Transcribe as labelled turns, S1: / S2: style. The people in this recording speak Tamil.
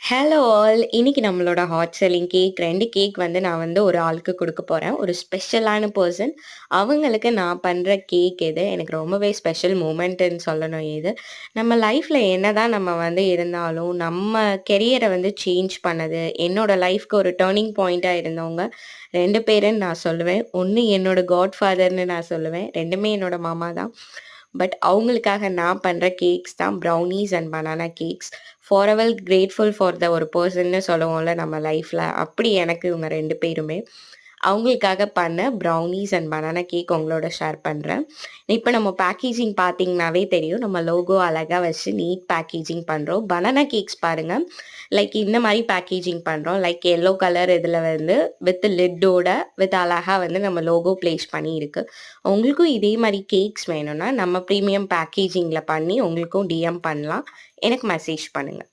S1: Hello all. இன்னைக்கு நம்மளோட ஹாட் செல்லிங் கேக் 2 கேக் வந்து நான் வந்து ஒரு ஆளுக்கு குடுக்க போறேன். ஒரு ஸ்பெஷலான பெர்சன். அவங்களுக்கு நான் பண்ற கேக் இது. எனக்கு ரொம்பவே ஸ்பெஷல் மூமெண்ட்டுன்னு சொல்லணும் இது. நம்ம லைஃப்ல என்னதான் நம்ம வந்து இருந்தாலும், நம்ம கெரியர வந்து சேஞ்ச் பண்ணது, என்னோட லைஃப்க்கு ஒரு டர்னிங் பாயிண்ட்டா இருந்தவங்க 2 பேருன்னு நான் சொல்லுவேன். ஒண்ணு என்னோட காட்ஃபாதர்ன்னு நான் சொல்லுவேன். 2மே என்னோட மாமா தான். பட் அவங்களுக்காக நான் பண்ற கேக்ஸ் தான் brownies and banana cakes. Forever grateful for the ஒரு பெர்சன்னு சொல்லுவோம்ல நம்ம லைஃப்ல. அப்படி எனக்கு இவங்க 2 பேருமே. அவங்களுக்காக பண்ண ப்ரௌனீஸ் அண்ட் பனானா கேக் உங்களோட ஷேர் பண்றேன். இப்ப நம்ம பேக்கேஜிங் பார்த்தீங்கன்னாவே தெரியும். நம்ம லோகோ அழகா வச்சு நீட் பேக்கேஜிங் பண்றோம். பனானா கேக்ஸ் பாருங்க. லைக் இந்த மாரி பேக்கேஜிங் பண்றோம். லைக் எல்லோ கலர் இதுல வந்து வித் லிட்டோட வித் அழகா வந்து நம்ம லோகோ பிளேஸ் பண்ணியிருக்கு. உங்களுக்கும் இதே மாரி கேக்ஸ் வேணும்னா, நம்ம பிரீமியம் பேக்கேஜிங்ல பண்ணி உங்களுக்கும் டிஎம் பண்ணலாம். எனக்கு மெசேஜ் பண்ணுங்க.